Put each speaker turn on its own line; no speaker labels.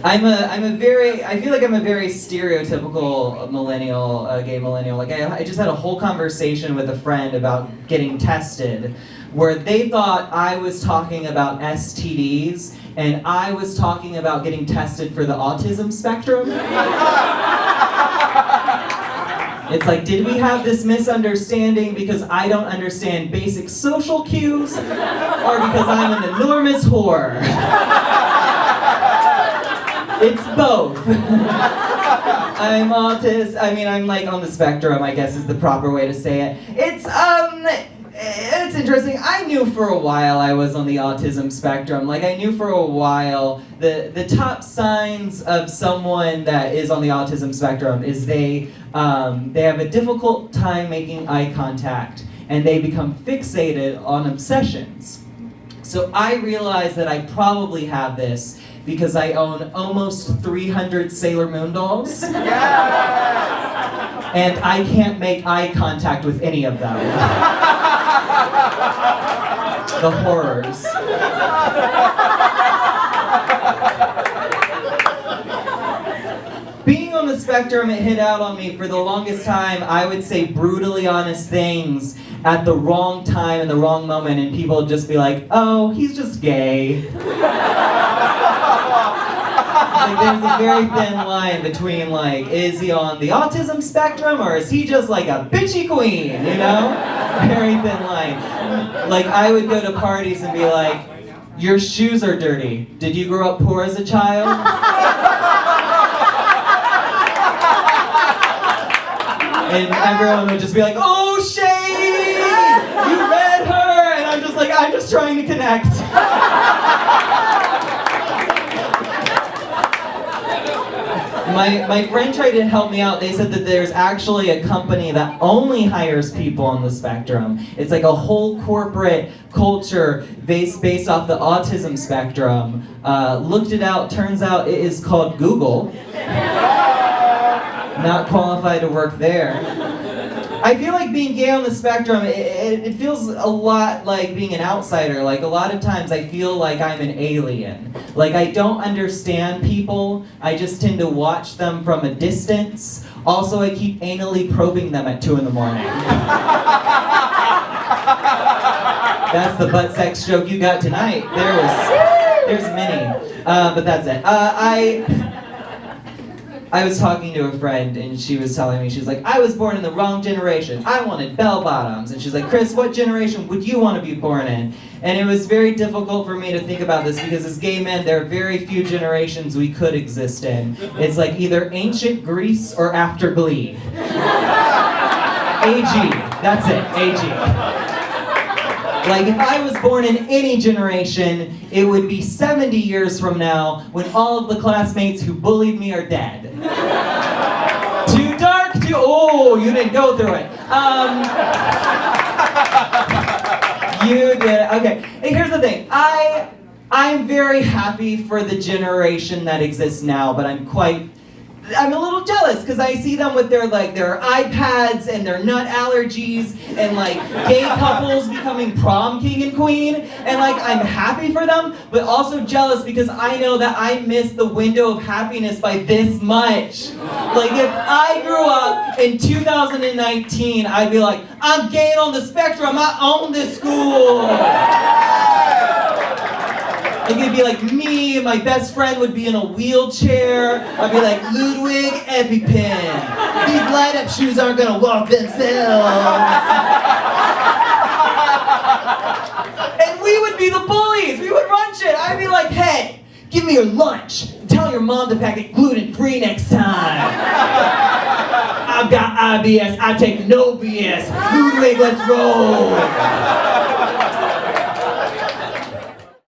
I feel like I'm a very stereotypical millennial, gay millennial. Like I just had a whole conversation with a friend about getting tested, where they thought I was talking about STDs, and I was talking about getting tested for the autism spectrum. It's like, did we have this misunderstanding because I don't understand basic social cues, or because I'm an enormous whore? It's both. I'm autist. I mean, I'm like on the spectrum, I guess is the proper way to say it. It's interesting. I knew for a while I was on the autism spectrum. Like I knew for a while the top signs of someone that is on the autism spectrum is they have a difficult time making eye contact, and they become fixated on obsessions. So I realized that I probably have this because I own almost 300 Sailor Moon dolls. Yes! And I can't make eye contact with any of them. The horrors. Being on the spectrum, it hit out on me for the longest time. I would say brutally honest things at the wrong time in the wrong moment, and people would just be like, oh, he's just gay. Like, there's a very thin line between, like, is he on the autism spectrum or is he just like a bitchy queen, you know? Very thin line. Like, I would go to parties and be like, your shoes are dirty. Did you grow up poor as a child? And everyone would just be like, oh, shade! You read her! And I'm just like, I'm just trying to connect. My friend tried to help me out. They said that there's actually a company that only hires people on the spectrum. It's like a whole corporate culture based off the autism spectrum. Looked it out, turns out it is called Google. Not qualified to work there. I feel like being gay on the spectrum, it feels a lot like being an outsider. Like a lot of times I feel like I'm an alien. Like I don't understand people, I just tend to watch them from a distance. Also, I keep anally probing them at 2 in the morning. That's the butt sex joke you got tonight. There's many, but that's it. I was talking to a friend and she was telling me, she's like, I was born in the wrong generation. I wanted bell bottoms. And she's like, Chris, what generation would you want to be born in? And it was very difficult for me to think about this because as gay men, there are very few generations we could exist in. It's like either ancient Greece or after Glee. AG, that's it, AG. Like, if I was born in any generation, it would be 70 years from now when all of the classmates who bullied me are dead. Too dark, oh, you didn't go through it. You did it, okay. Hey, here's the thing, I'm very happy for the generation that exists now, but I'm a little jealous because I see them with their iPads and their nut allergies and like gay couples becoming prom king and queen, and like I'm happy for them, but also jealous because I know that I missed the window of happiness by this much. Like if I grew up in 2019, I'd be like, I'm gay on the spectrum, I own this school. Like it'd be like me, my best friend would be in a wheelchair. I'd be like, Ludwig EpiPen. These light-up shoes aren't gonna walk themselves. And we would be the bullies. We would run shit. I'd be like, hey, give me your lunch. Tell your mom to pack it gluten-free next time. I've got IBS. I take no BS. Ludwig, let's roll.